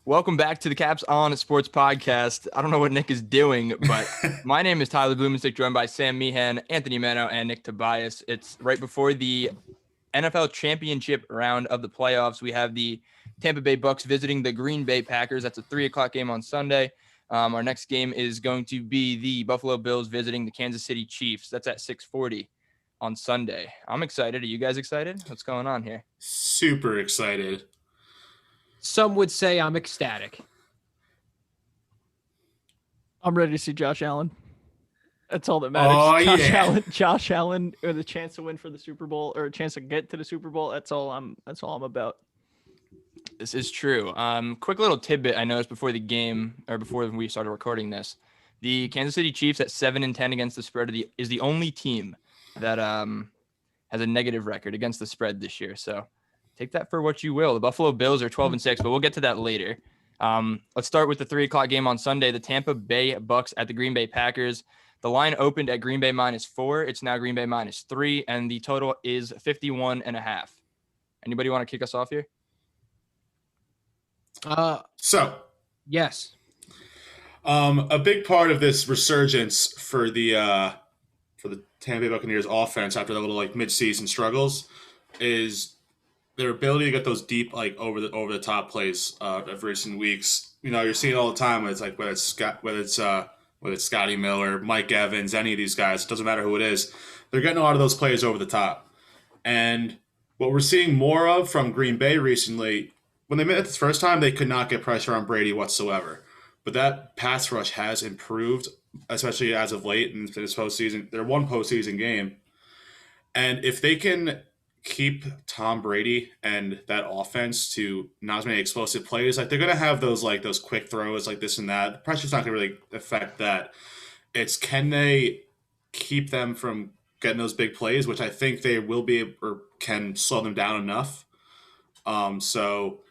Welcome back to the capsON Sports Podcast. I don't know what Nick is doing, but my name is Tyler Blumenstick, joined by Sam Meehan, Anthony Meno, and Nick Tobias. It's right before the NFL championship round of the playoffs. We have the Tampa Bay Bucks visiting the Green Bay Packers. That's a 3:00 game on Sunday. Our next game is going to be the Buffalo Bills visiting the Kansas City Chiefs. That's at 6:40 on Sunday. I'm excited. Are you guys excited? What's going on here? Super excited. Some would say I'm ecstatic. I'm ready to see Josh Allen. That's all that matters. Josh Allen, or the chance to win for the Super Bowl, or a chance to get to the Super Bowl. That's all I'm about. This is true. Quick little tidbit I noticed before the game, or before we started recording this. The Kansas City Chiefs at 7-10 against the spread is the only team that has a negative record against the spread this year. So take that for what you will. The Buffalo Bills are 12-6, but we'll get to that later. Let's start with the 3:00 game on Sunday. The Tampa Bay Bucks at the Green Bay Packers. The line opened at Green Bay -4. It's now Green Bay -3, and the total is 51.5. Anybody want to kick us off here? Yes. A big part of this resurgence for the Tampa Bay Buccaneers offense after the little midseason struggles is their ability to get those deep over the top plays of recent weeks. You know, you're seeing it all the time. Whether it's Scotty Miller, Mike Evans, any of these guys, it doesn't matter who it is. They're getting a lot of those plays over the top. And what we're seeing more of from Green Bay recently, when they met it this first time, they could not get pressure on Brady whatsoever. But that pass rush has improved, especially as of late in this postseason. Their one postseason game. And if they can keep Tom Brady and that offense to not as many explosive plays, they're going to have those quick throws like this and that. The pressure's not going to really affect that. It's can they keep them from getting those big plays, which I think they will be, or can slow them down enough. So,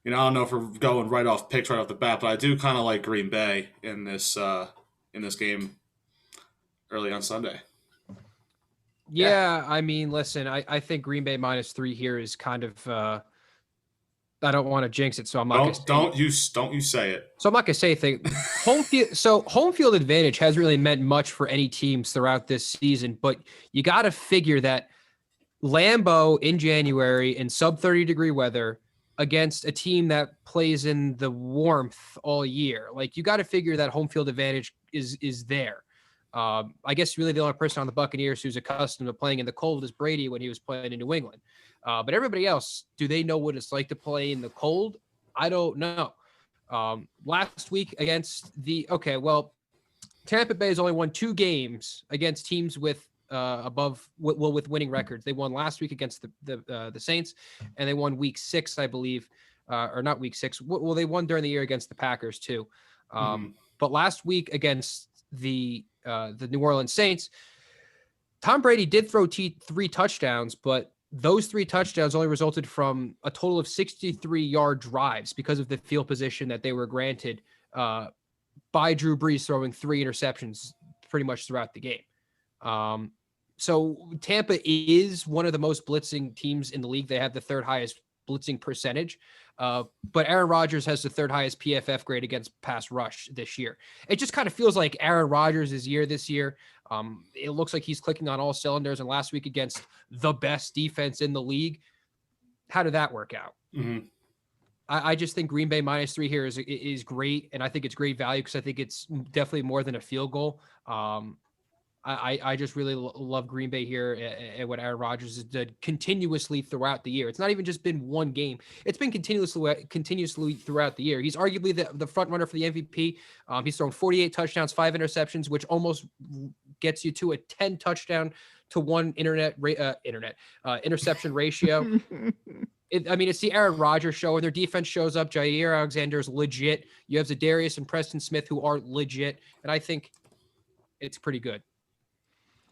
I don't know if we're going right off the bat, but I do kind of like Green Bay in this game early on Sunday. Yeah, I mean, listen, I think Green Bay -3 here is kind of I don't want to jinx it, so I'm not don't you say it. So I'm not gonna say anything. Home field advantage hasn't really meant much for any teams throughout this season, but you got to figure that Lambeau in January in sub 30-degree weather against a team that plays in the warmth all year, you got to figure that home field advantage is there. I guess really the only person on the Buccaneers who's accustomed to playing in the cold is Brady when he was playing in New England. But everybody else, do they know what it's like to play in the cold? I don't know. Last week against Tampa Bay has only won 2 games against teams with with winning records. They won last week against the Saints, and they won week 6, I believe, or not week 6. Well, they won during the year against the Packers too. But last week against the New Orleans Saints, Tom Brady did throw 3 touchdowns, but those 3 touchdowns only resulted from a total of 63-yard drives because of the field position that they were granted by Drew Brees throwing 3 interceptions pretty much throughout the game. So Tampa is one of the most blitzing teams in the league. They have the 3rd highest blitzing percentage. But Aaron Rodgers has the 3rd highest PFF grade against pass rush this year. It just kind of feels like Aaron Rodgers' year this year. It looks like he's clicking on all cylinders. And last week against the best defense in the league, how did that work out? Mm-hmm. I just think Green Bay -3 here is great. And I think it's great value because I think it's definitely more than a field goal. I just really love Green Bay here and what Aaron Rodgers has done continuously throughout the year. It's not even just been one game. It's been continuously throughout the year. He's arguably the front runner for the MVP. He's thrown 48 touchdowns, 5 interceptions, which almost gets you to a 10 touchdown to 1 interception ratio. It's the Aaron Rodgers show, and their defense shows up. Jair Alexander's legit. You have Zadarius and Preston Smith who are legit, and I think it's pretty good.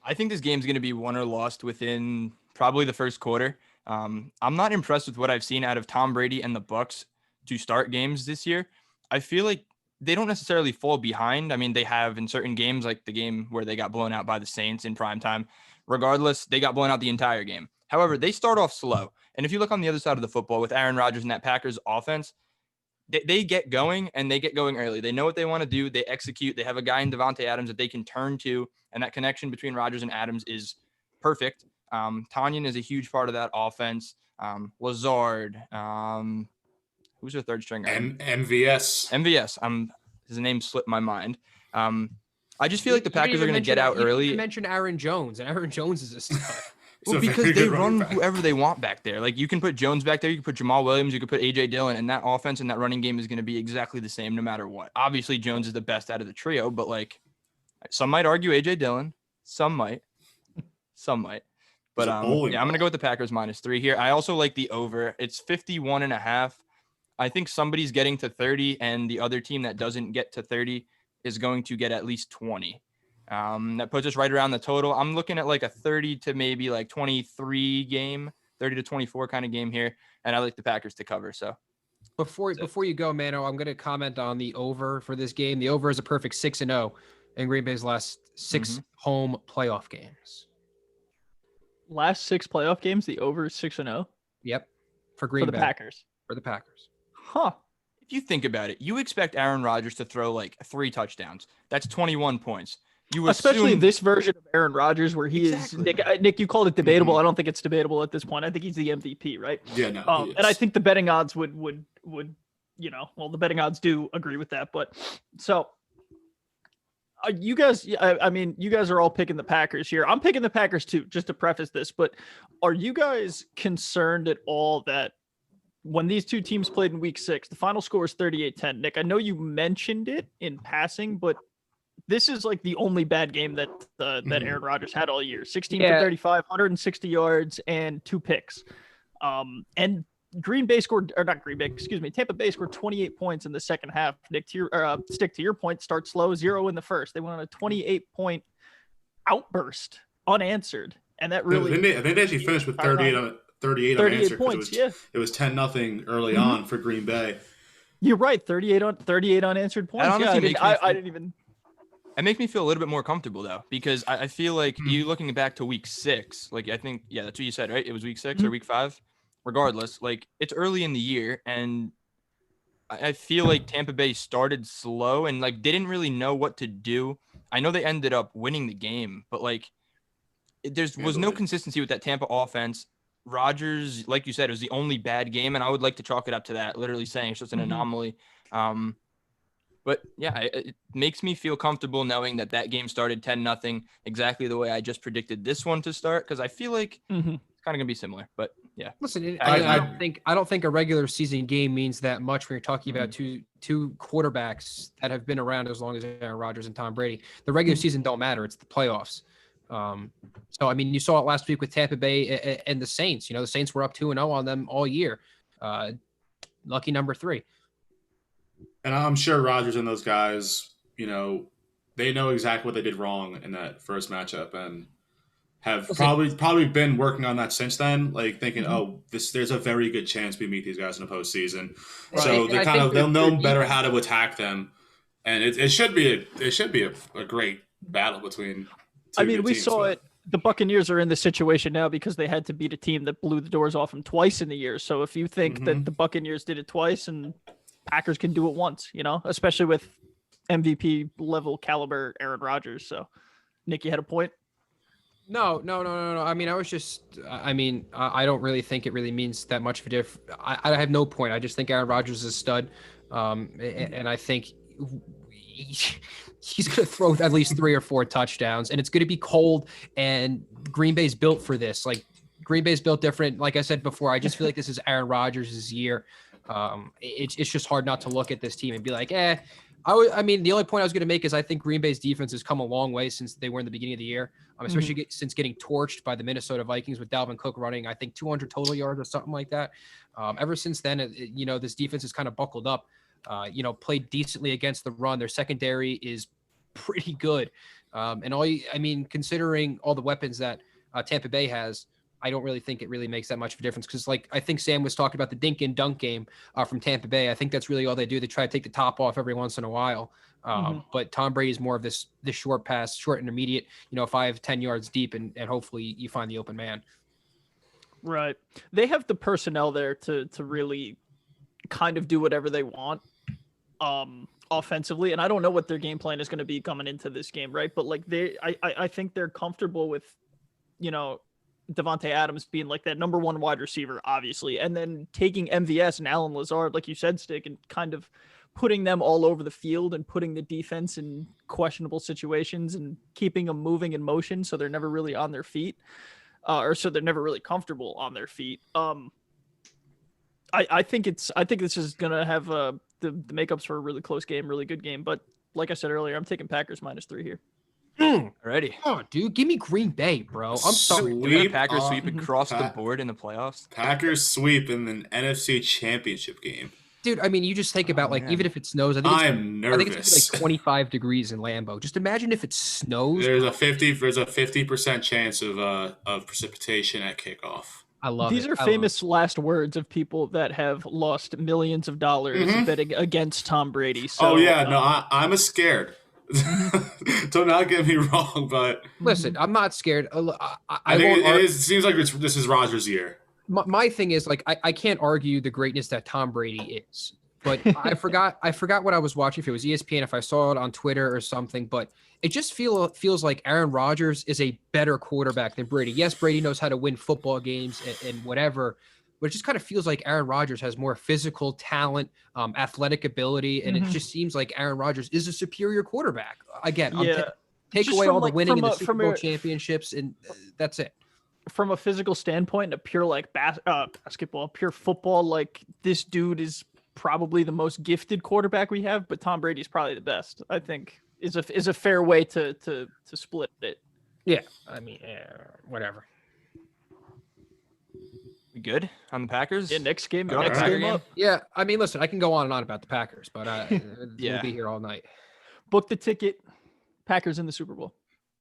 I think this game's going to be won or lost within probably the first quarter. I'm not impressed with what I've seen out of Tom Brady and the Bucs to start games this year. I feel like they don't necessarily fall behind. I mean, they have in certain games, like the game where they got blown out by the Saints in primetime. Regardless, they got blown out the entire game. However, they start off slow. And if you look on the other side of the football with Aaron Rodgers and that Packers offense, they get going, and they get going early. They know what they want to do. They execute. They have a guy in Devontae Adams that they can turn to, and that connection between Rodgers and Adams is perfect. Tanyan is a huge part of that offense. Lazard, who's their third stringer? MVS. His name slipped my mind. I just feel like the Packers are going to get out early. You mentioned Aaron Jones, and Aaron Jones is a stud. Well, because they run whoever they want back there. Like, you can put Jones back there, you can put Jamal Williams, you can put A.J. Dillon, and that offense and that running game is going to be exactly the same no matter what. Obviously, Jones is the best out of the trio, but, like, some might argue A.J. Dillon. Some might. But, yeah, I'm going to go with the Packers -3 here. I also like the over. It's 51.5. I think somebody's getting to 30, and the other team that doesn't get to 30 is going to get at least 20. That puts us right around the total. I'm looking at like a 30 to maybe like 23 game, 30 to 24 kind of game here. And I like the Packers to cover. So before you go, Mano, I'm going to comment on the over for this game. The over is a perfect 6-0 in Green Bay's last 6 home playoff games. Last 6 playoff games, the over is 6-0. Yep. For Green Bay. Packers. For the Packers. Huh. If you think about it, you expect Aaron Rodgers to throw like 3 touchdowns. That's 21 points. Especially this version of Aaron Rodgers, where he is Nick. You called it debatable. I don't think it's debatable at this point. I think he's the MVP, right? Yeah, no. And I think the betting odds would the betting odds do agree with that. But so you guys, I mean, you guys are all picking the Packers here. I'm picking the Packers too, just to preface this. But are you guys concerned at all that when these two teams played in Week 6, the final score is 38-10? Nick, I know you mentioned it in passing, but this is like the only bad game that Aaron Rodgers had all year. 16 for 35, 160 yards, and 2 picks. And Tampa Bay scored 28 points in the second half. Nick, Stick, to your point, start slow, 0 in the first. They went on a 28-point outburst, unanswered. And that really... I think they actually finished with 38 unanswered points. It was 10-0 early on for Green Bay. You're right, 38 unanswered points. I didn't even... It makes me feel a little bit more comfortable, though, because I feel like you looking back to Week 6, like I think, that's what you said, right? It was Week 6 or Week 5. Regardless, like it's early in the year, and I feel like Tampa Bay started slow and like didn't really know what to do. I know they ended up winning the game, but like was no consistency with that Tampa offense. Rodgers, like you said, it was the only bad game, and I would like to chalk it up to that, literally saying it's just an anomaly. But yeah, it makes me feel comfortable knowing that game started 10-0, exactly the way I just predicted this one to start, because I feel like it's kind of gonna be similar. But yeah, listen, I don't think a regular season game means that much when you're talking about two quarterbacks that have been around as long as Aaron Rodgers and Tom Brady. The regular season don't matter; it's the playoffs. So I mean, you saw it last week with Tampa Bay and the Saints. You know, the Saints were up 2-0 on them all year. Lucky number 3. And I'm sure Rodgers and those guys, you know, they know exactly what they did wrong in that first matchup and have probably been working on that since then, like thinking, there's a very good chance we meet these guys in the postseason. Right. So they'll know better how to attack them, and it should be a great battle between. We saw it. The Buccaneers are in this situation now because they had to beat a team that blew the doors off them twice in the year. So if you think that the Buccaneers did it twice and Packers can do it once, you know, especially with MVP level caliber Aaron Rodgers. So, Nick, you had a point? No. I mean, I don't really think it really means that much of a difference. I have no point. I just think Aaron Rodgers is a stud. And I think he's going to throw at least 3 or 4 touchdowns, and it's going to be cold, and Green Bay's built for this. Like, Green Bay's built different. Like I said before, I just feel like this is Aaron Rodgers' year. It's just hard not to look at this team and be like, the only point I was going to make is I think Green Bay's defense has come a long way since they were in the beginning of the year, especially since getting torched by the Minnesota Vikings with Dalvin Cook running, I think 200 total yards or something like that. Ever since then, this defense has kind of buckled up, played decently against the run. Their secondary is pretty good. Considering all the weapons that Tampa Bay has, I don't really think it really makes that much of a difference because, like, I think Sam was talking about the dink and dunk game from Tampa Bay. I think that's really all they do. They try to take the top off every once in a while. But Tom Brady is more of this short pass, short intermediate, 5-10 yards deep, and hopefully you find the open man. Right. They have the personnel there to really kind of do whatever they want. offensively, and I don't know what their game plan is going to be coming into this game, right? But like I think they're comfortable with, Devontae Adams being like that number one wide receiver, obviously, and then taking MVS and Alan Lazard, like you said, Stick, and kind of putting them all over the field and putting the defense in questionable situations and keeping them moving in motion so they're never really on their feet, or so they're never really comfortable on their feet. I think this is gonna have the makeups for a really close game, really good game. But like I said earlier, I'm taking Packers -3 here. Alrighty. Oh, dude, give me Green Bay, bro. I'm sorry. Give me the Packers on sweep across the board in the playoffs. Packers sweep in the NFC Championship game. Dude, I mean, you just think about like, man. even if it snows, I think it's I'm gonna be nervous. like 25 degrees in Lambeau. Just imagine if it snows. There's a 50% chance of precipitation at kickoff. I love These it. are famous last words of people that have lost millions of dollars betting against Tom Brady. So, Oh yeah, no, I'm scared. Do not get me wrong, but Listen, I'm not scared. I think it seems like this is Rodgers' year. My thing is like I can't argue the greatness that Tom Brady is, but I forgot what I was watching. If it was ESPN, if I saw it on Twitter or something, but it just feels like Aaron Rodgers is a better quarterback than Brady. Yes, Brady knows how to win football games and whatever, but it just kind of feels like Aaron Rodgers has more physical talent, athletic ability, and it just seems like Aaron Rodgers is a superior quarterback. Again, take Just away from, all the like, winning from and the a- Super from Bowl a- championships, and that's it. from a physical standpoint, a pure like basketball, pure football, like this dude is probably the most gifted quarterback we have, but Tom Brady's probably the best. I think is a fair way to split it. Yeah, I mean, whatever. We good on the Packers? Yeah, next game Go on, next Packer game game. up. Yeah, I mean, listen, I can go on and on about the Packers, but Yeah. we'll be here all night. Book the ticket. Packers in the Super Bowl.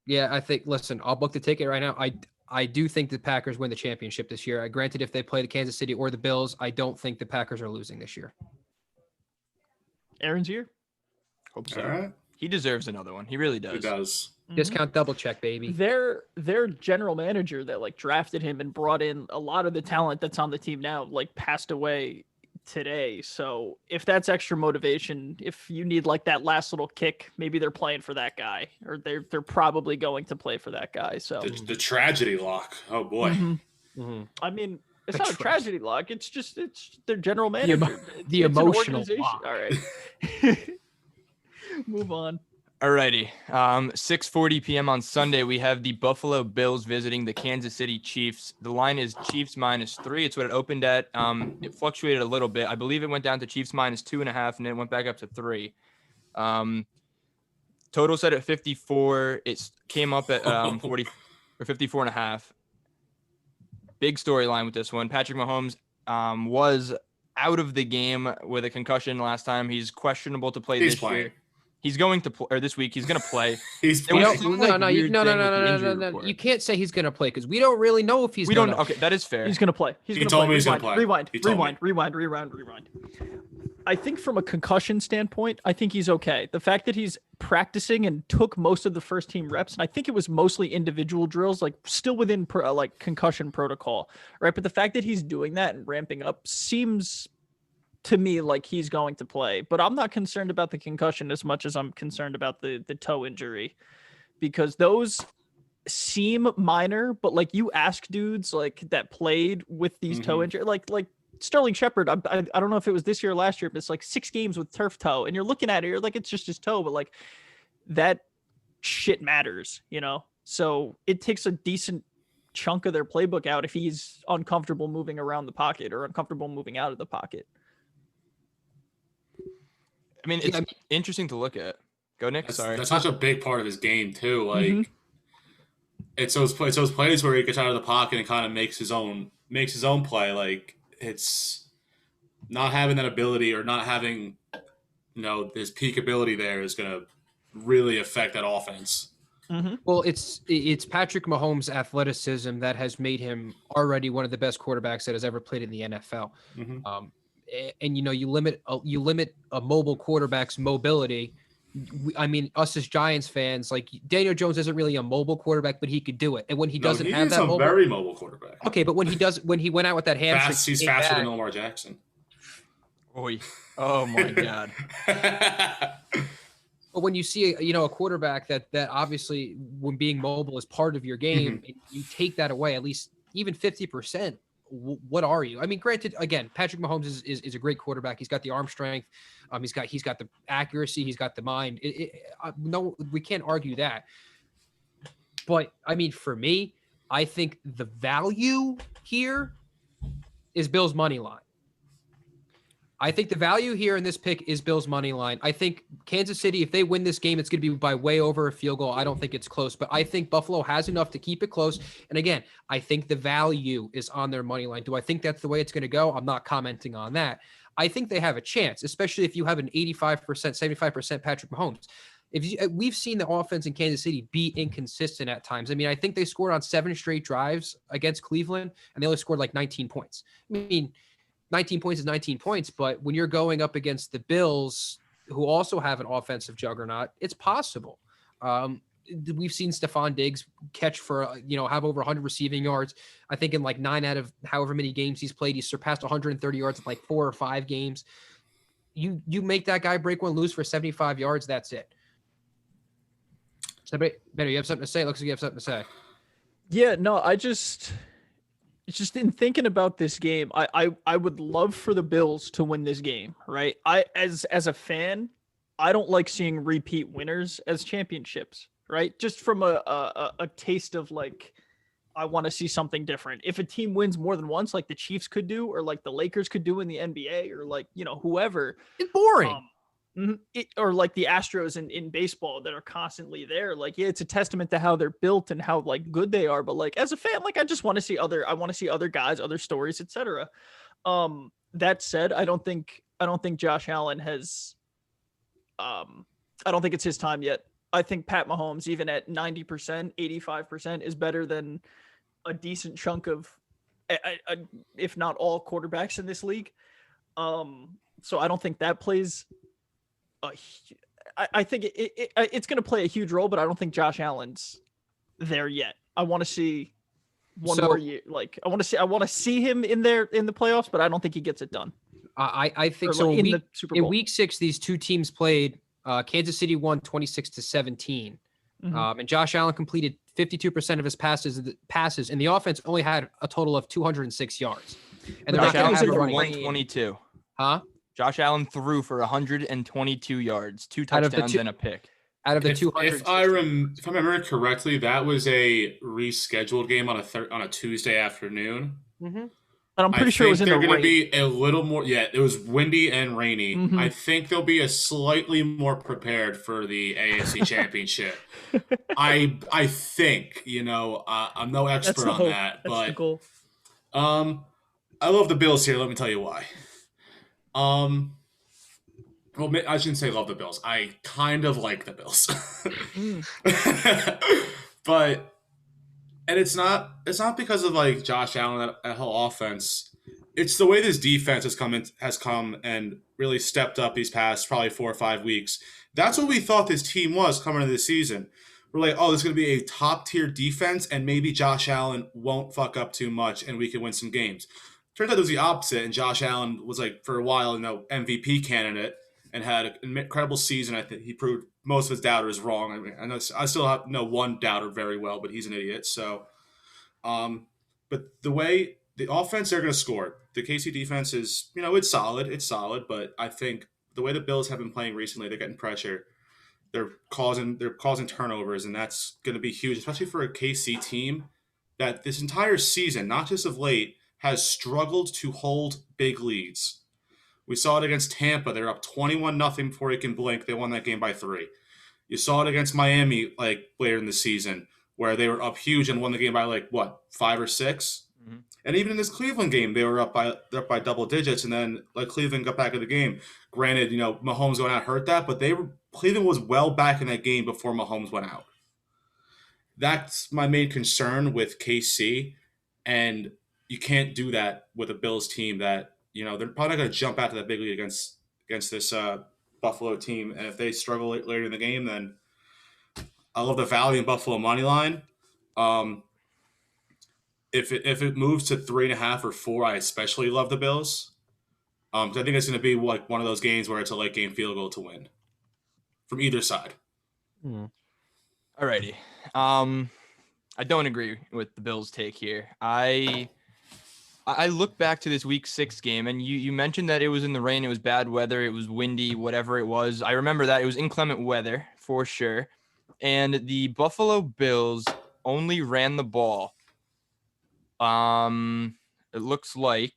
Yeah, I think. Listen, I'll book the ticket right now. I do think the Packers win the championship this year. Granted, if they play the Kansas City or the Bills, I don't think the Packers are losing this year. Aaron's here. Hope so. All right, He deserves another one. He really does. it does. Discount double check, baby. Their general manager that like drafted him and brought in a lot of the talent that's on the team now like passed away today. So if that's extra motivation, if you need like that last little kick, maybe they're playing for that guy, or they're probably going to play for that guy. So The tragedy lock. Oh boy. I mean, it's The not a tragedy lock. It's their general The manager. the It's an emotional organization. lock. All right. Move on. Alrighty. 6:40 p.m. on Sunday, we have the Buffalo Bills visiting the Kansas City Chiefs. The line is Chiefs -3. It's what it opened at. It fluctuated a little bit. I believe it went down to Chiefs -2.5, and then it went back up to 3. Total set at 54. It came up at 40 or 54.5. Big storyline with this one. Patrick Mahomes was out of the game with a concussion last time. He's questionable to play He's this playing. year. He's going to play, or this week he's going to play. He's There was playing. some, No, like, no, weird thing with the injury no. report. You can't say he's going to play because we don't really know if he's We going don't. to. Okay, that is fair. He's gonna play. He's He gonna told play. me he's gonna Rewind, play. He told me. rewind. I think from a concussion standpoint, I think he's okay. The fact that he's practicing and took most of the first team reps, and I think it was mostly individual drills, like still within like concussion protocol, right? But the fact that he's doing that and ramping up seems to me like he's going to play. But I'm not concerned about the concussion as much as I'm concerned about the toe injury, because those seem minor, but like you ask dudes like that played with these toe injury, like Sterling Shepard, I don't know if it was this year or last year, but it's like 6 games with turf toe, and you're looking at it, you're like, it's just his toe, but like that shit matters, you know? So it takes a decent chunk of their playbook out if he's uncomfortable moving around the pocket or uncomfortable moving out of the pocket. I mean, it's interesting to look at. Go, Nick. That's such a big part of his game too. Like it's those plays where he gets out of the pocket and kind of makes his own play. Like it's not having that ability or not having, his peak ability there is going to really affect that offense. Well, it's Patrick Mahomes' athleticism that has made him already one of the best quarterbacks that has ever played in the NFL. And you limit a mobile quarterback's mobility. I mean, us as Giants fans, like Daniel Jones isn't really a mobile quarterback, but he could do it. And when he doesn't have that mobile, very mobile quarterback. Okay, but when he went out with that hamstring, He's faster than Lamar Jackson. Oy. Oh my God. But when you see, a quarterback that obviously, when being mobile is part of your game, you take that away, at least even 50%. What are you? I mean, granted, again, Patrick Mahomes is a great quarterback. He's got the arm strength. He's got the accuracy. He's got the mind. No, we can't argue that. But I mean, for me, I think the value here is Bills money line. I think the value here in this pick is Bills money line. I think Kansas City, if they win this game, it's going to be by way over a field goal. I don't think it's close, but I think Buffalo has enough to keep it close. And again, I think the value is on their money line. Do I think that's the way it's going to go? I'm not commenting on that. I think they have a chance, especially if you have an 85%, 75% Patrick Mahomes. We've seen the offense in Kansas City be inconsistent at times. I mean, I think they scored on 7 straight drives against Cleveland, and they only scored like 19 points. I mean, 19 points is 19 points, but when you're going up against the Bills, who also have an offensive juggernaut, it's possible. We've seen Stephon Diggs catch for, have over 100 receiving yards. I think in like 9 out of however many games he's played, he's surpassed 130 yards in like 4 or 5 games. You make that guy break one loose for 75 yards, that's it. So, better, you have something to say? It looks like you have something to say. Yeah, no, it's just in thinking about this game, I would love for the Bills to win this game, right? As a fan, I don't like seeing repeat winners as championships, right? Just from a taste of like, I want to see something different. If a team wins more than once, like the Chiefs could do, or like the Lakers could do in the NBA, or like, whoever. It's boring. Or like the Astros in baseball that are constantly there. Like, yeah, it's a testament to how they're built and how like good they are. But like as a fan, like I want to see other guys, other stories, etc. That said, I don't think Josh Allen has. I don't think it's his time yet. I think Pat Mahomes, even at 90%, 85%, is better than a decent chunk of, if not all, quarterbacks in this league. So I don't think that plays. I think it's going to play a huge role, but I don't think Josh Allen's there yet. I want to see one more year. Like I want to see him in the playoffs, but I don't think he gets it done. I think so. In the Super Bowl. In week 6, these two teams played. Kansas City won 26-17, and Josh Allen completed 52% of his passes, and the offense only had a total of 206 yards. And Josh Allen they're threw for running 122. Huh? Josh Allen threw for 122 yards, 2 touchdowns and a pick. Out of the 200. If I remember correctly, that was a rescheduled game on a Tuesday afternoon. Mm-hmm. And I'm pretty sure it was in the rain. They're going to be a little more. Yeah, it was windy and rainy. Mm-hmm. I think they'll be a slightly more prepared for the AFC Championship. I think. I'm no expert on that, but the goal. I love the Bills here. Let me tell you why. Well, I shouldn't say love the Bills. I kind of like the Bills, and it's not because of like Josh Allen, that whole offense. It's the way this defense has come and really stepped up these past probably 4 or 5 weeks. That's what we thought this team was coming into the season. We're like, oh, this is going to be a top tier defense, and maybe Josh Allen won't fuck up too much, and we can win some games. Turns out it was the opposite, and Josh Allen was like for a while, MVP candidate and had an incredible season. I think he proved most of his doubters wrong. I mean, I still know one doubter very well, but he's an idiot. So, but the way the offense, they're going to score. The KC defense is, it's solid, but I think the way the Bills have been playing recently, they're getting pressure. They're causing turnovers, and that's going to be huge, especially for a KC team that this entire season, not just of late, has struggled to hold big leads. We saw it against Tampa. They're up 21-0 before you can blink. They won that game by 3. You saw it against Miami later in the season where they were up huge and won the game by 5 or 6. Mm-hmm. And even in this Cleveland game, they were up by double digits, and then Cleveland got back in the game. Granted, Mahomes going out hurt that, but Cleveland was well back in that game before Mahomes went out. That's my main concern with KC, and you can't do that with a Bills team that, they're probably not going to jump out to that big lead against this Buffalo team. And if they struggle later in the game, then I love the value in Buffalo money line. If it moves to 3.5 or 4, I especially love the Bills. So I think it's going to be like one of those games where it's a late game field goal to win from either side. Alrighty. I don't agree with the Bills' take here. I look back to this Week 6 game, and you mentioned that it was in the rain, it was bad weather, it was windy, whatever it was. I remember that. It was inclement weather for sure. And the Buffalo Bills only ran the ball. It looks like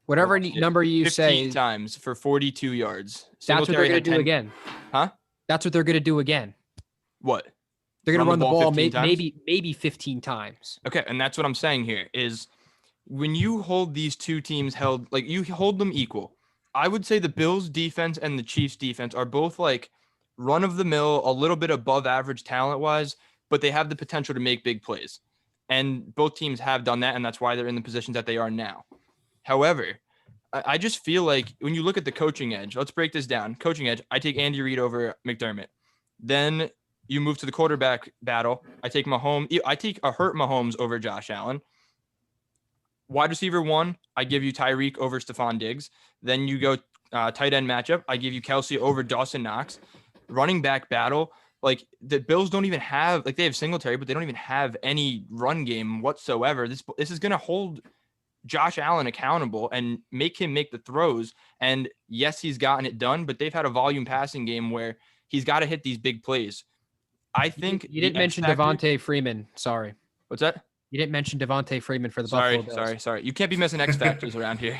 Whatever number you 15 say, times for 42 yards. that's what they're Singletary going had to do 10 again. Huh? That's what they're going to do again. What? They're going to run the ball 15 times? maybe 15 times. Okay, and that's what I'm saying here is when you hold these two teams held, like you hold them equal, I would say the Bills defense and the Chiefs defense are both like run of the mill, a little bit above average talent wise, but they have the potential to make big plays. And both teams have done that, and that's why they're in the positions that they are now. However, I just feel like when you look at the coaching edge, let's break this down. Coaching edge, I take Andy Reid over McDermott. Then you move to the quarterback battle. I take a hurt Mahomes over Josh Allen. Wide receiver 1, I give you Tyreek over Stephon Diggs. Then you go tight end matchup. I give you Kelsey over Dawson Knox. Running back battle, like the Bills don't even have, like they have Singletary, but they don't even have any run game whatsoever. This is going to hold Josh Allen accountable and make him make the throws. And yes, he's gotten it done, but they've had a volume passing game where he's got to hit these big plays. I think you didn't mention Devontae Freeman. Sorry. What's that? You didn't mention Devontae Freeman for the Buffalo Bills. Sorry. You can't be missing X factors around here.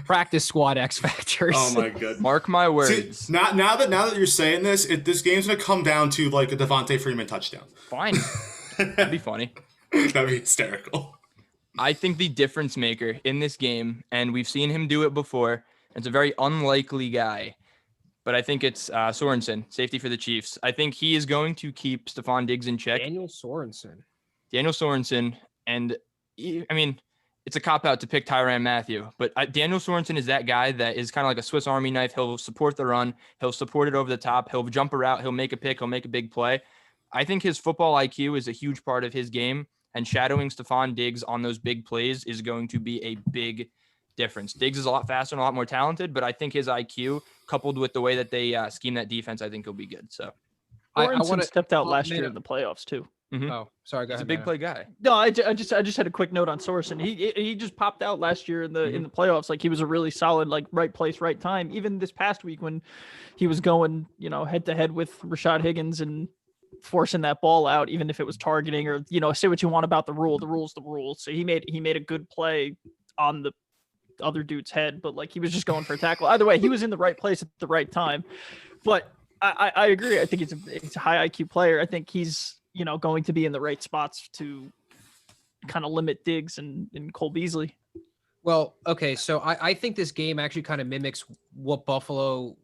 Practice squad X factors. Oh my god! Mark my words. See, now that you're saying this, this game's gonna come down to like a Devontae Freeman touchdown. Fine, that'd be funny. That'd be hysterical. I think the difference maker in this game, and we've seen him do it before. It's a very unlikely guy, but I think it's Sorensen, safety for the Chiefs. I think he is going to keep Stephon Diggs in check. Daniel Sorensen. And I mean, it's a cop-out to pick Tyrann Mathieu, but Daniel Sorensen is that guy that is kind of like a Swiss Army knife. He'll support the run. He'll support it over the top. He'll jump a route. He'll make a pick. He'll make a big play. I think his football IQ is a huge part of his game, and shadowing Stephon Diggs on those big plays is going to be a big difference. Diggs is a lot faster and a lot more talented, but I think his IQ, coupled with the way that they scheme that defense, I think will be good. So Sorensen stepped out last year in the playoffs too. Mm-hmm. Oh, sorry. Go ahead. He's a big play guy. No, I just had a quick note on Sorensen. He just popped out last year in the playoffs. Like he was a really solid, like right place, right time. Even this past week when he was going, head to head with Rashad Higgins and forcing that ball out, even if it was targeting or, say what you want about the rule. The rule's the rule. So he made a good play on the other dude's head, but like he was just going for a tackle. Either way, he was in the right place at the right time. But I agree. I think he's a high IQ player. I think he's going to be in the right spots to kind of limit Diggs and Cole Beasley. Well, okay, so I think this game actually kind of mimics what the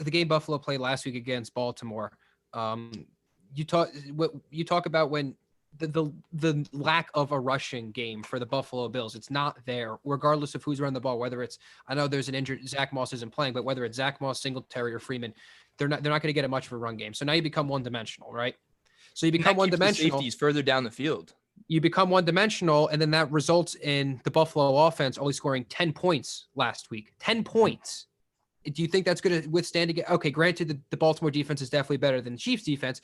game Buffalo played last week against Baltimore. You talk about when the lack of a rushing game for the Buffalo Bills. It's not there, regardless of who's running the ball. Whether it's, I know there's an injured Zach Moss isn't playing, but whether it's Zach Moss, Singletary, or Freeman, they're not going to get it much of a run game. So now you become one dimensional, right? So you become one dimensional. Safeties further down the field. You become one dimensional, and then that results in the Buffalo offense only scoring 10 points last week. 10 points. Do you think that's going to withstand again? Okay, granted, the Baltimore defense is definitely better than the Chiefs defense,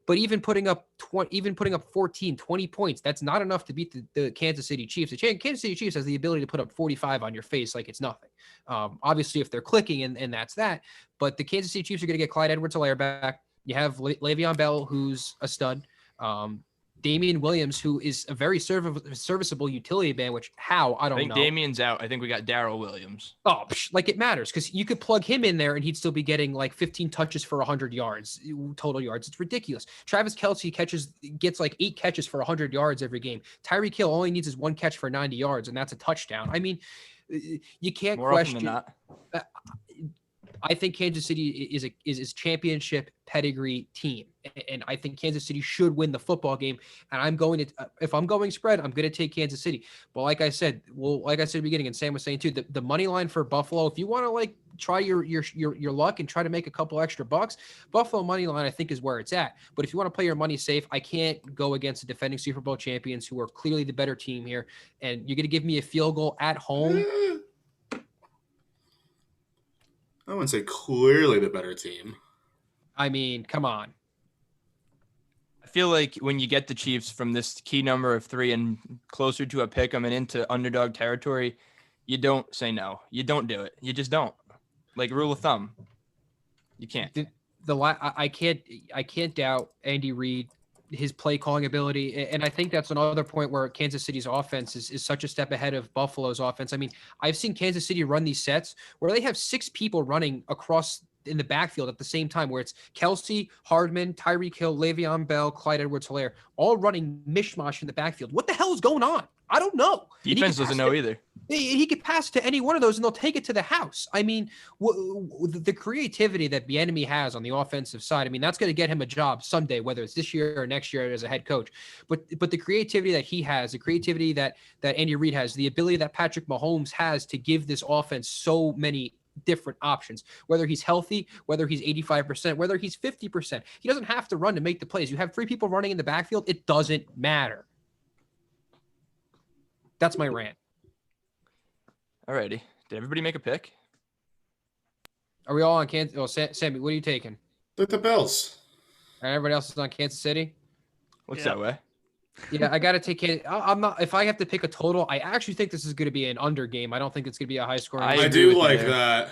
but even putting up 14, 20 points, that's not enough to beat the Kansas City Chiefs. The Kansas City Chiefs has the ability to put up 45 on your face like it's nothing. Obviously, if they're clicking, and that's that. But the Kansas City Chiefs are going to get Clyde Edwards-Helaire back. You have Le'Veon Bell, who's a stud. Damian Williams, who is a very serviceable utility man, which I don't know. I think Damian's out. I think we got Darrell Williams. Oh, like it matters because you could plug him in there and he'd still be getting like 15 touches for 100 yards, total yards. It's ridiculous. Travis Kelce gets like 8 catches for 100 yards every game. Tyreek Hill only needs his 1 catch for 90 yards, and that's a touchdown. I mean, you can't More question. often than not. I think Kansas City is a championship pedigree team, and I think Kansas City should win the football game. And I'm going to, if I'm going spread, I'm going to take Kansas City. But like I said at the beginning, and Sam was saying too, the money line for Buffalo, if you want to like try your luck and try to make a couple extra bucks, Buffalo money line I think is where it's at. But if you want to play your money safe, I can't go against the defending Super Bowl champions who are clearly the better team here. And you're going to give me a field goal at home. I wouldn't say clearly the better team. I mean, come on. I feel like when you get the Chiefs from this key number of 3 and closer to a pick 'em and into underdog territory, you don't say no. You don't do it. You just don't. Like rule of thumb, you can't. I can't doubt Andy Reid, his play calling ability, and I think that's another point where Kansas City's offense is such a step ahead of Buffalo's offense. I mean, I've seen Kansas City run these sets where they have 6 people running across in the backfield at the same time, where it's Kelsey, Hardman, Tyreek Hill, Le'Veon Bell, Clyde Edwards-Helaire, all running mishmash in the backfield. What the hell is going on? I don't know. Defense doesn't know either. He could pass to any one of those and they'll take it to the house. I mean, the creativity that Bieniemy has on the offensive side, I mean, that's going to get him a job someday, whether it's this year or next year as a head coach. But the creativity that he has, the creativity that Andy Reid has, the ability that Patrick Mahomes has to give this offense so many different options, whether he's healthy, whether he's 85%, whether he's 50%. He doesn't have to run to make the plays. You have 3 people running in the backfield. It doesn't matter. That's my rant. Alrighty. Did everybody make a pick? Are we all on Kansas? Oh, Sammy, what are you taking? The Bills. And everybody else is on Kansas City? Looks that way. Yeah, I got to take Kansas. I'm not. If I have to pick a total, I actually think this is going to be an under game. I don't think it's going to be a high scoring. I do like that.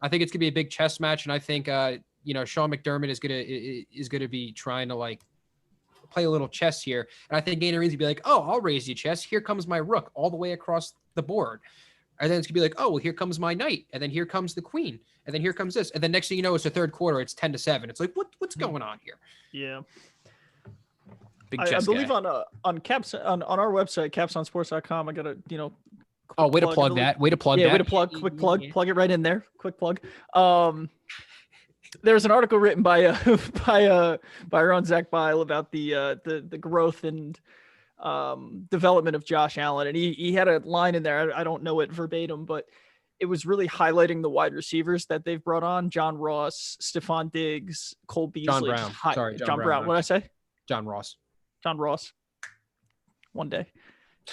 I think it's going to be a big chess match, and I think Sean McDermott is going to be trying to like play a little chess here. And I think Gainer Reed's going to be like, oh, I'll raise you chess. Here comes my rook all the way across the board. And then it's going to be like, oh, well, here comes my knight. And then here comes the queen. And then here comes this. And then next thing you know, it's the third quarter. It's 10-7. It's like, what's going on here? Yeah. Big chess I believe guy. on our website, capsonsports.com, I got to, Oh, way to plug that. Way to plug that. Yeah, way to plug. Quick plug. Plug it right in there. Quick plug. There's an article written by our own Zach Bile about the growth and development of Josh Allen, and he had a line in there. I don't know it verbatim, but it was really highlighting the wide receivers that they've brought on: John Ross, Stephon Diggs, Cole Beasley, John Brown. Sorry, John Brown. What did I say? John Ross. John Ross. One day.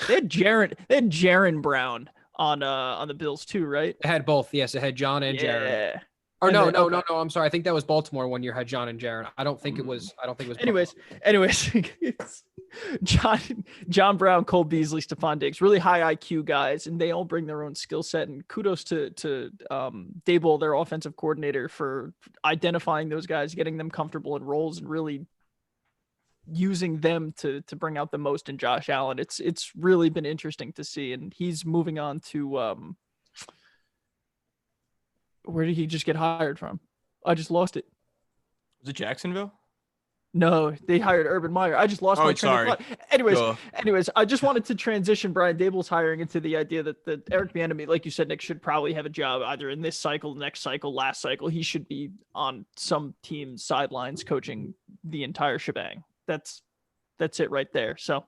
They had Jaron Brown on the Bills too, right? It had both. Yes, it had John and Jaron. Yeah. Or And no, then- I'm sorry. I think that was Baltimore one year had John and Jaron. I don't think it was. Anyways, it's John Brown, Cole Beasley, Stephon Diggs, really high IQ guys, and they all bring their own skill set. And kudos to Dable, their offensive coordinator, for identifying those guys, getting them comfortable in roles, and really using them to bring out the most in Josh Allen. It's really been interesting to see, and he's moving on to where did he just get hired from? I just lost it. Was it Jacksonville? No, they hired Urban Meyer. I just lost my train of thought. Anyways, I just wanted to transition Brian Dable's hiring into the idea that Eric Bieniemy, like you said, Nick, should probably have a job either in this cycle, next cycle, last cycle. He should be on some team's sidelines coaching the entire shebang. That's it right there. So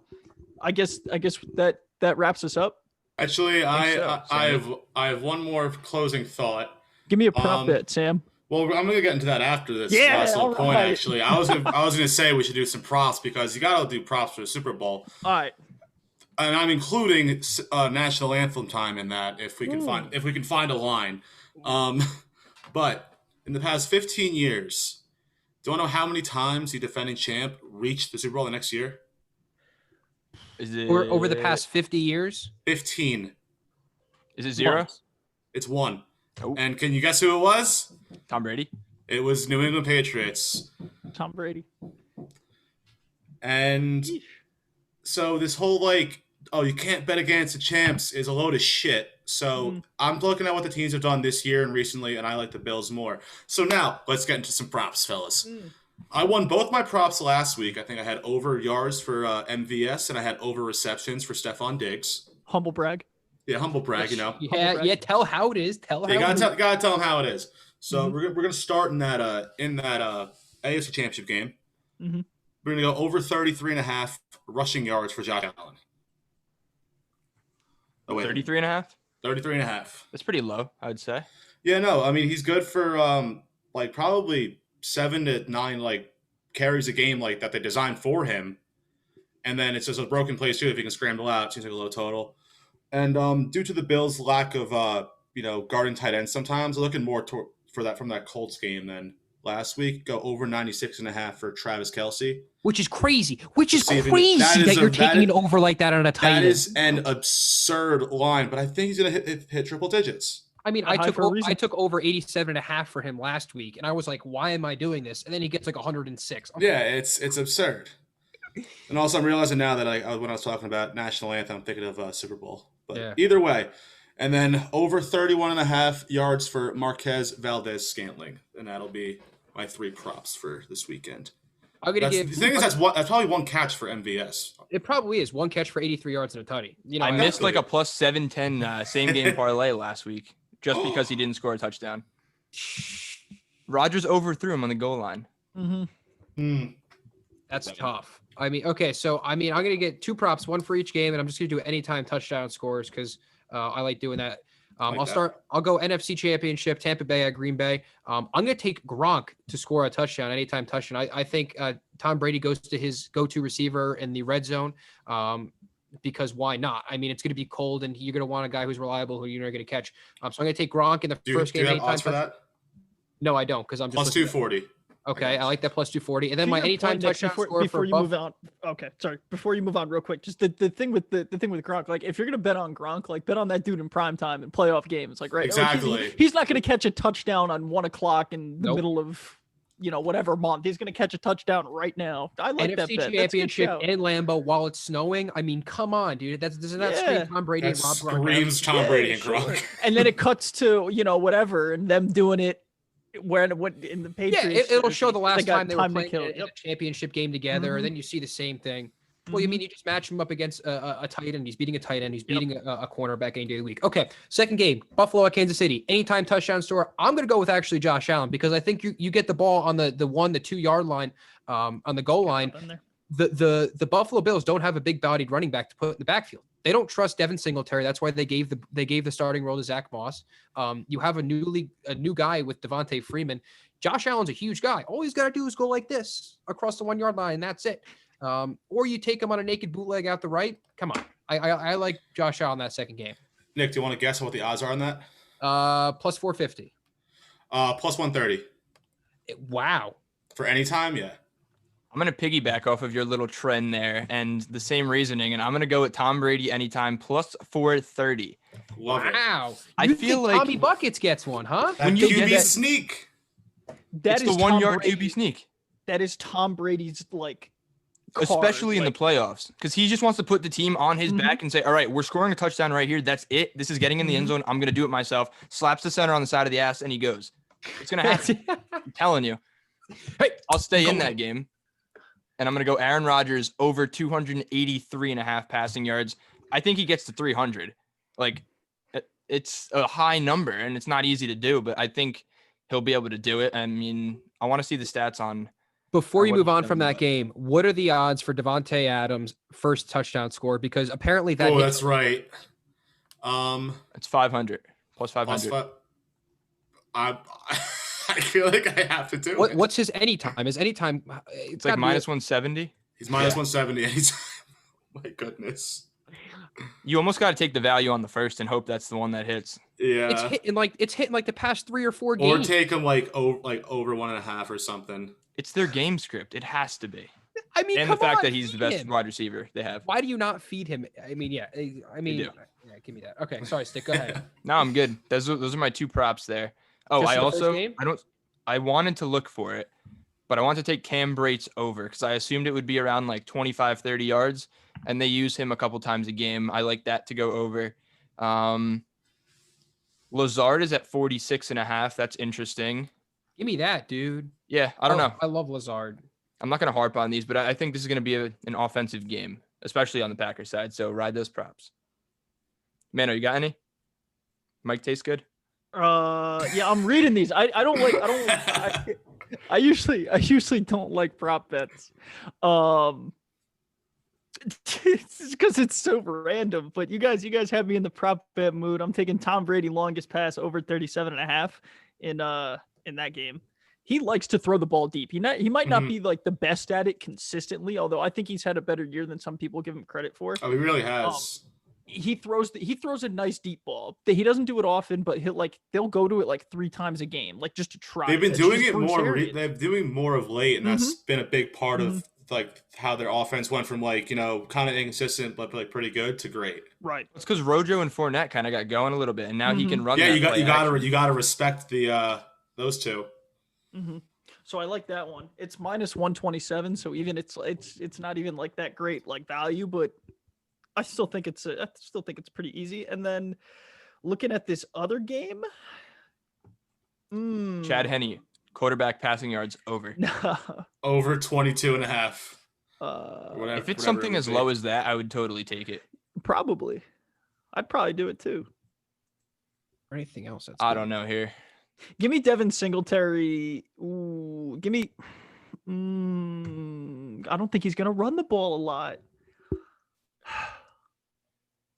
I guess that wraps us up. Actually, I have one more closing thought. Give me a prop bet, Sam. Well, I'm gonna get into that after this Yeah, last little point. right. Actually, I was gonna say we should do some props because you gotta do props for the Super Bowl, All right. and I'm including national anthem time in that if we can find a line. But in the past 15 years, don't know how many times the defending champ reached the Super Bowl the next year. Is it Or over the past 50 years? 15. Is it 0? Once. It's 1. Oh. And can you guess who it was? Tom Brady? It was New England Patriots. Tom Brady. And so this whole you can't bet against the champs is a load of shit. So I'm looking at what the teams have done this year and recently, and I like the Bills more. So now let's get into some props, fellas. I won both my props last week. I think I had over yards for MVS, and I had over receptions for Stephon Diggs. Humble brag. Yeah, humble brag, Yeah. Tell how it is. You gotta tell them how it is. So we're gonna start in that AFC Championship game. Mm-hmm. We're gonna go over 33.5 rushing yards for Josh Allen. Oh wait, 33.5? 33.5. That's pretty low, I would say. Yeah, no, I mean he's good for like probably 7 to 9 like carries a game like that they designed for him, and then it's just a broken plays too if he can scramble out. Seems like a low total, and due to the Bills' lack of guarding tight ends, sometimes they're looking more for that from that Colts game than last week. Go over 96.5 for Travis Kelce. Which is crazy. Which is Receiving- crazy that that, is you're a- that taking is- an over like that on a tight That end. is an absurd line, but I think he's going to hit triple digits. I mean, High for a reason. I took over 87.5 for him last week, and I was like, why am I doing this? And then he gets like 106. Yeah, it's absurd. And also, I'm realizing now that when I was talking about national anthem, I'm thinking of Super Bowl. But Yeah. either way, and then over 31.5 yards for Marquez Valdez-Scantling, and that'll be my 3 props for this weekend. I'm gonna The thing is, that's probably one catch for MVS. It probably is one catch for 83 yards and a tutty. You know, I missed exactly. like a plus 710 same game parlay last week just because he didn't score a touchdown. Rodgers overthrew him on the goal line. That's tough. I mean, okay, so I'm gonna get 2 props, one for each game, and I'm just gonna do anytime touchdown scores because I like doing that. I'll go NFC Championship, Tampa Bay at Green Bay. I'm gonna take Gronk to score a touchdown, anytime touchdown. I think Tom Brady goes to his go-to receiver in the red zone. Because why not? I mean, it's going to be cold, and you're going to want a guy who's reliable, who you're not going to catch. So I'm going to take Gronk in the first game. Do you have odds for that? No, I don't, because I'm just Plus 240. Okay, I like that plus 240, and then To my your anytime point, Nick, touchdown before, score before for you Buff. move on. Okay, sorry. Before you move on, real quick, just the thing with the thing with Gronk, like if you're gonna bet on Gronk, like bet on that dude in prime time and playoff game. It's like right, Exactly. Like, he's not gonna catch a touchdown on 1 o'clock in the Nope. middle of whatever month. He's gonna catch a touchdown right now. I like that NFC bet. Championship That's a good in Lambeau while it's snowing. I mean, come on, dude. Doesn't that scream Yeah. Tom Brady That and Rob Gronk? screams Tom Brady and sure. Gronk. and then it cuts to whatever and them doing it where what in the Yeah, Patriots. it'll show the last got time they were to playing kill. in a championship game together. Mhm. Then you see the same thing. Well, you mean you just match him up against a tight end. He's beating a tight end. He's beating a cornerback any day of the week. Okay, second game, Buffalo at Kansas City. Anytime touchdown score. I'm going to go with actually Josh Allen because I think you get the ball on the 2 yard line, on the goal line. The Buffalo Bills don't have a big bodied running back to put in the backfield. They don't trust Devin Singletary. That's why they gave the starting role to Zach Moss. You have a new guy with Devontae Freeman. Josh Allen's a huge guy. All he's got to do is go like this across the 1 yard line, and that's it. Or you take him on a naked bootleg out the right. Come on. I like Josh Allen that second game. Nick, do you want to guess what the odds are on that? Plus 450. Plus 130. Wow. For any time, yeah. I'm going to piggyback off of your little trend there and the same reasoning, and I'm going to go with Tom Brady anytime plus 430. Love it. Wow. I You feel think like Tommy Buckets gets one, huh? That When you QB get that- sneak. That it's is the 1 Tom yard Brady. QB sneak, That is Tom Brady's card, especially in the like, playoffs, because he just wants to put the team on his Mhm. back and say, all right, we're scoring a touchdown right here. That's it. This is getting in the end zone. I'm going to do it myself. Slaps the center on the side of the ass, and he goes. It's going to happen. I'm telling you. Hey, I'll stay in go. that game, and I'm going to go Aaron Rodgers over 283.5 passing yards. I think he gets to 300. Like, it's a high number, and it's not easy to do, but I think he'll be able to do it. I mean, I want to see the stats on. Before you what move he's on done, from that but- game, what are the odds for Devontae Adams' first touchdown score? Because apparently that Oh, hit- that's right. It's 500 plus 500. Plus I feel like I have to do it. what's his anytime? His anytime It's like minus 170. He's minus 170 anytime. My goodness. You almost got to take the value on the first and hope that's the one that hits. Yeah. it's hitting like the past 3 or 4 or games. take him like over 1.5 or something. It's their game script. It has to be. I mean, And the come fact on, that he's the feed best him. wide receiver they have. Why do you not feed him? I mean, yeah. I mean, do. yeah, give me that. Okay, sorry, Stick. Go ahead. No, I'm good. Those are my 2 props there. Oh, Just I for the first also game? I wanted to look for it, but I want to take Cam Brates over because I assumed it would be around like 25, 30 yards, and they use him a couple times a game. I like that to go over. Lazard is at 46.5. That's interesting. Give me that, dude. Yeah, I don't know. I love Lazard. I'm not going to harp on these, but I think this is going to be an offensive game, especially on the Packers side. So ride those props. Mano, you got any? Mike tastes good. Yeah, I'm reading these. I usually don't like prop bets. It's because it's so random, but you guys have me in the prop bet mood. I'm taking Tom Brady longest pass over 37.5 in that game. He likes to throw the ball deep. He might not be like the best at it consistently, although I think he's had a better year than some people give him credit for. Oh, he really has. He throws a nice deep ball. He doesn't do it often, but they'll go to it like 3 times a game, like just to try. They've been That's doing just it Bruce more. Arians. They're doing more of late, and that's been a big part Mhm. of like how their offense went from like kind of inconsistent but like pretty good to great. Right. It's because Rojo and Fournette kind of got going a little bit, and now he can run. Yeah, that you got play you got to action. you got to respect the those two. Mm-hmm. So I like that one. It's minus 127, so even it's not even like that great like value, but I still think it's pretty easy. And then looking at this other game, Chad Henne, quarterback passing yards over. Over 22.5. Whatever, If it's something as low as that, I would totally take it. Probably. I'd probably do it too. Or anything else? That's I good. don't know here. Give me Devin Singletary. Ooh, give me. I don't think he's gonna run the ball a lot.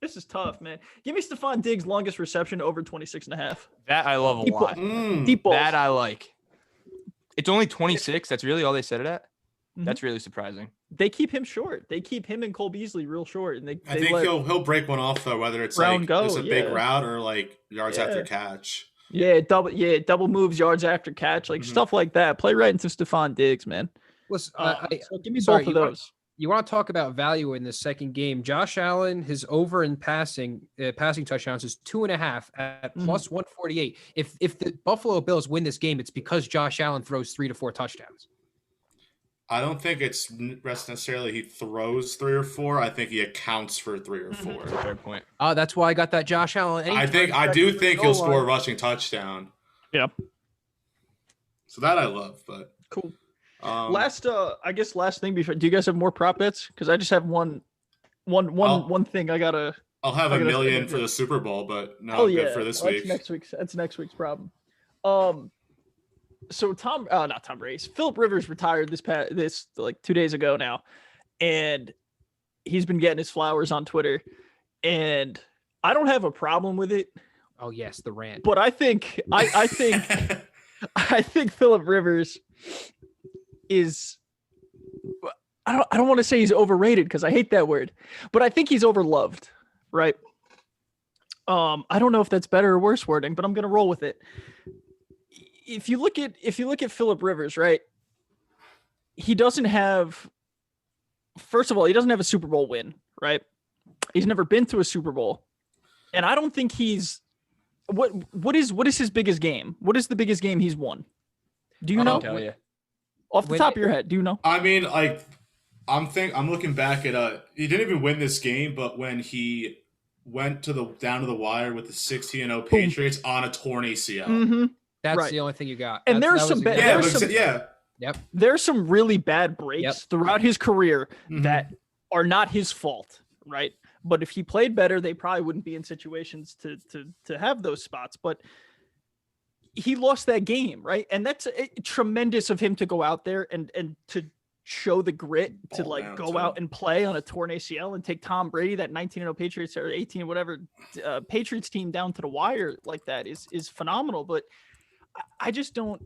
This is tough, man. Give me Stephon Diggs' longest reception over 26.5. That I love a lot. Deep balls. That I like. It's only 26. That's really all they said it at. Mhm. That's really surprising. They keep him short. They keep him and Cole Beasley real short, and I think he'll break one off though, whether it's like just a big route or like yards after catch. Double moves, yards after catch, like stuff like that. Play right into Stephon Diggs, man. Listen, So give me both of those. You want to talk about value in the second game? Josh Allen, his over in passing touchdowns is 2.5 at plus 148. If the Buffalo Bills win this game, it's because Josh Allen throws 3 to 4 touchdowns. I don't think it's necessarily he throws 3 or 4. I think he accounts for 3 or 4. Fair point. That's why I got that Josh Allen. I do think he'll score a rushing touchdown. Yeah. So that I love, but cool. Last thing before. Do you guys have more prop bets? Because I just have one thing. I'll have a million for the Super Bowl, but no, good for this week. That's next week's problem. So not Tom Brady. Philip Rivers retired this like 2 days ago now, and he's been getting his flowers on Twitter, and I don't have a problem with it. Oh yes, the rant. But I think I think Philip Rivers is. I don't want to say he's overrated because I hate that word, but I think he's overloved, right? I don't know if that's better or worse wording, but I'm gonna roll with it. If you look at Philip Rivers, right? He doesn't have. First of all, he doesn't have a Super Bowl win, right? He's never been to a Super Bowl, and I don't think he's. What is his biggest game? What is the biggest game he's won? Do you know? Tell you. Off the top of your head, do you know? I mean, like, I'm looking back at he didn't even win this game, but when he went down to the wire with the 16-0 Patriots on a torn ACL. Mm-hmm. That's the only thing you got. And there's some bad. Yep. There's some really bad breaks throughout his career Mhm. that are not his fault, right? But if he played better, they probably wouldn't be in situations to have those spots. But he lost that game, right? And that's tremendous of him to go out there and to show the grit to like go out and play on a torn ACL and take Tom Brady, that 19-0 Patriots or 18 whatever Patriots team down to the wire like that is phenomenal. But I just don't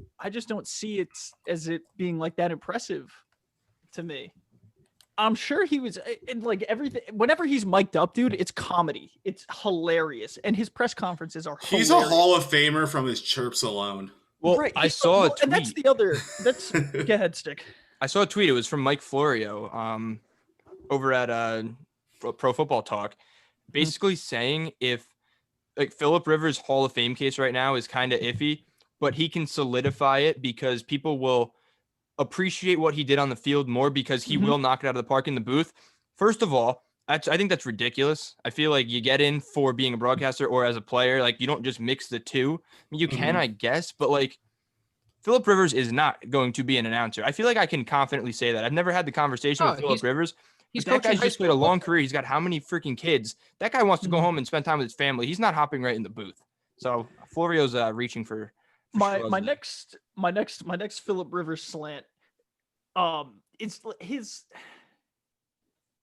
see it as it being like that impressive to me. I'm sure he was in like everything. Whenever he's mic'd up, dude, it's comedy. It's hilarious. And his press conferences are hilarious. He's a Hall of Famer from his chirps alone. Well, right. I saw a tweet. And that's the other. Go ahead, Stick. I saw a tweet. It was from Mike Florio over at Pro Football Talk, basically saying if like Philip Rivers' Hall of Fame case right now is kind of iffy, but he can solidify it because people will appreciate what he did on the field more because he will knock it out of the park in the booth. First of all, I think that's ridiculous. I feel like you get in for being a broadcaster or as a player. Like you don't just mix the two. I mean, you can, I guess, but like Philip Rivers is not going to be an announcer. I feel like I can confidently say that. I've never had the conversation with Philip Rivers. That guy's just played a long career. He's got how many freaking kids? That guy wants to go home and spend time with his family. He's not hopping right in the booth. So Florio's reaching for my next Philip Rivers slant. It's his.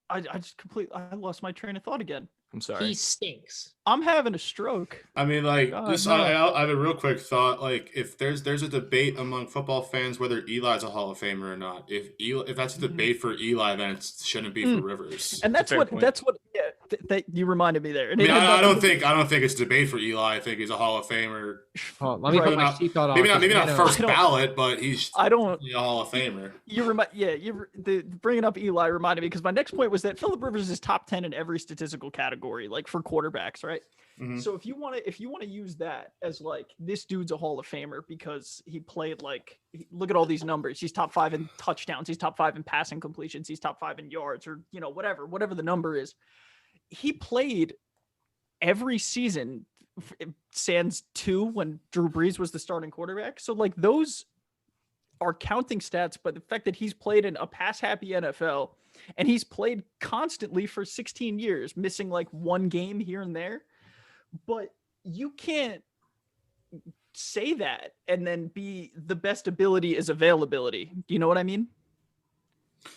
I lost my train of thought again. I'm sorry. He stinks. I'm having a stroke. I mean, like, God, just no. I have a real quick thought. Like, if there's a debate among football fans whether Eli's a Hall of Famer or not, if that's a debate for Eli, then it shouldn't be for Rivers. And that's fair what point. yeah, that you reminded me there. And I mean, it had I nothing don't think it's a debate for Eli. I think he's a Hall of Famer. Oh, let me Right. put my seatbelt on. Maybe 'cause not Nano- first I don't- ballot, but he's I don't. a Hall of Famer. Bringing up Eli reminded me because my next point was that Phillip Rivers is top 10 in every statistical category, like for quarterbacks, right? Mhm. So if you want to use that as like this dude's a Hall of Famer because he played look at all these numbers. He's top 5 in touchdowns. He's top 5 in passing completions. He's top 5 in yards, or whatever the number is. He played every season, sans 2 when Drew Brees was the starting quarterback. So like those are counting stats, but the fact that he's played in a pass happy NFL and he's played constantly for 16 years, missing like one game here and there. But you can't say that and then be the best ability is availability. Do you know what I mean?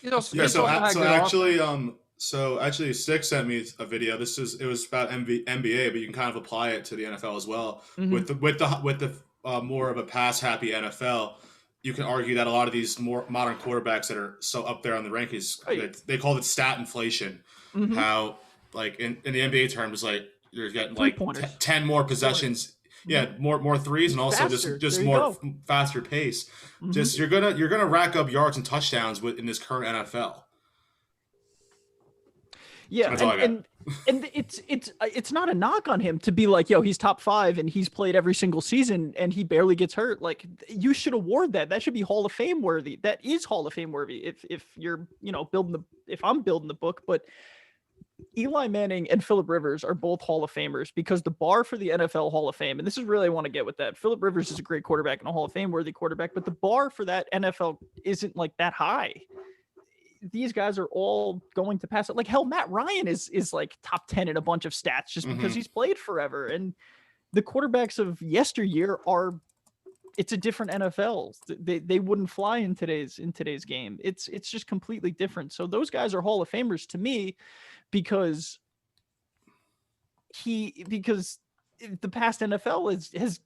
He's also- Yeah. he's also had good Actually, Stick sent me a video. It was about NBA, but you can kind of apply it to the NFL as well. Mhm. With the more of a pass happy NFL, you can argue that a lot of these more modern quarterbacks that are so up there on the rankings, Right. they call it stat inflation. Mhm. How like in the NBA terms, like you're getting like Three-pointers. 10 more possessions. Yeah, more threes, and also Faster. just There you more go. faster pace. Mhm. Just you're gonna rack up yards and touchdowns in this current NFL. Yeah, That's all I got. and it's not a knock on him to be like, yo, he's top 5 and he's played every single season and he barely gets hurt. Like you should award that. That should be Hall of Fame worthy. That is Hall of Fame worthy. If you're if I'm building the book, but Eli Manning and Phillip Rivers are both Hall of Famers because the bar for the NFL Hall of Fame, and this is really I want to get with that. Phillip Rivers is a great quarterback and a Hall of Fame worthy quarterback, but the bar for that NFL isn't like that high. These guys are all going to pass it. Like hell, Matt Ryan is like top 10 in a bunch of stats just because Mhm. he's played forever. And the quarterbacks of yesteryear it's a different NFL. They wouldn't fly in today's game. It's just completely different. So those guys are Hall of Famers to me because the past NFL has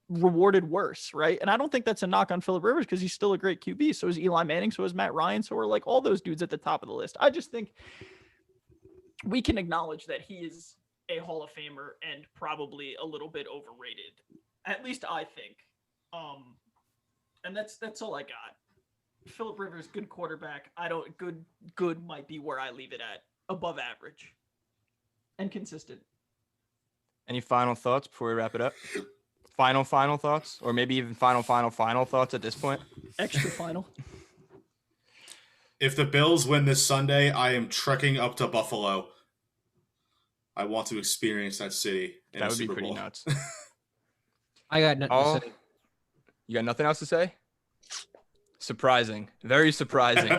rewarded worse, right? And I don't think that's a knock on Phillip Rivers because he's still a great QB. So is Eli Manning. So is Matt Ryan. So are like all those dudes at the top of the list. I just think we can acknowledge that he is a Hall of Famer and probably a little bit overrated. At least I think. And that's all I got. Phillip Rivers, good quarterback. Good might be where I leave it at. Above average. And consistent. Any final thoughts before we wrap it up? Final thoughts, or maybe even final thoughts at this point. Extra final. If the Bills win this Sunday, I am trekking up to Buffalo. I want to experience that city. In That a would be Super pretty Bowl. nuts. I got nothing Oh, to say. you got nothing else to say? Surprising, very surprising.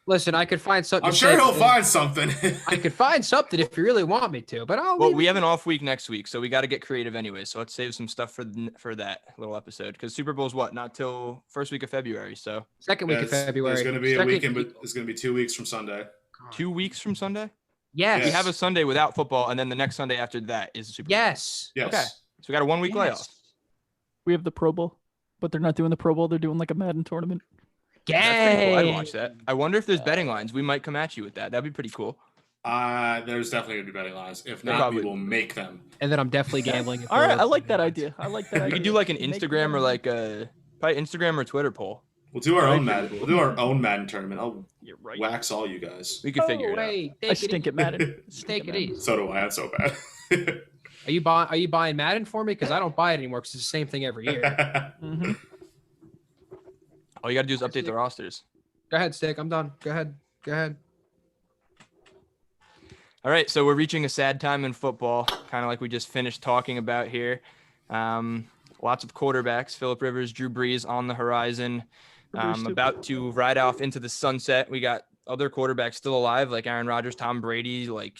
Listen, I could find something. I'm to sure say, he'll but find something. I could find something if you really want me to, but I'll. Well, leave we it- have an off week next week, so we got to get creative anyway. So let's save some stuff for that little episode because Super Bowl's not till first week of February. So second week of February. There's going to be a Second weekend, but week- it's going to be 2 weeks from Sunday. 2 weeks from Sunday, Yes. we have a Sunday without football, and then the next Sunday after that is the Super Bowl. Yes. Yes. Okay. So we got a 1 week layoff. Yes. We have the Pro Bowl, but they're not doing the Pro Bowl. They're doing like a Madden tournament. That's pretty cool. I'd Yay. watch that. I wonder if there's betting lines. We might come at you with that. That'd be pretty cool. There's definitely going to be betting lines. If There not, probably we will will. make them. And then I'm definitely gambling. if All there right, are I like that betting idea. I like that. We could do like an Instagram or like a probably Instagram or Twitter poll. We'll do our That'd own be Madden. pretty We'll do our own Madden tournament. I'll You're right. wax all you guys. We could lines. figure Oh, it out. wait, I stink at Madden. Take it easy. So do I. I'm so bad. Are you buying Madden for me? Because I don't buy it anymore. Because it's the same thing every year. Mm-hmm. All you got to do is update the rosters. Go ahead, Stick. I'm done. Go ahead. All right, so we're reaching a sad time in football, kind of like we just finished talking about here. Lots of quarterbacks, Phillip Rivers, Drew Brees on the horizon, about to ride off into the sunset. We got other quarterbacks still alive, like Aaron Rodgers, Tom Brady, like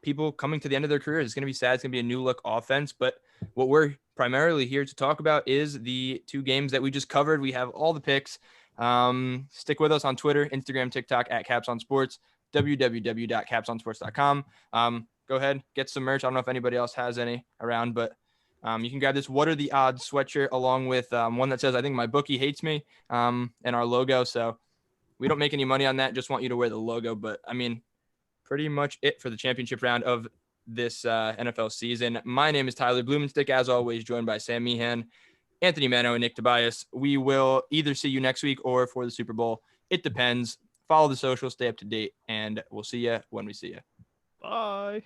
people coming to the end of their careers. It's going to be sad. It's going to be a new look offense, but what we're primarily here to talk about is the 2 games that we just covered. We have all the picks. Stick with us on Twitter, Instagram, TikTok at capsON Sports. www.capsonsports.com. Go ahead, get some merch. I don't know if anybody else has any around, but you can grab this What Are the Odds sweatshirt along with one that says, I think my bookie hates me, and our logo. So we don't make any money on that. Just want you to wear the logo. But I mean, pretty much it for the championship round of this NFL season. My name is Tyler Blumenstick, as always, joined by Sam Meehan, Anthony Mano, and Nick Tobias. We will either see you next week or for the Super Bowl. It depends. Follow the socials, stay up to date, and we'll see you when we see you. Bye.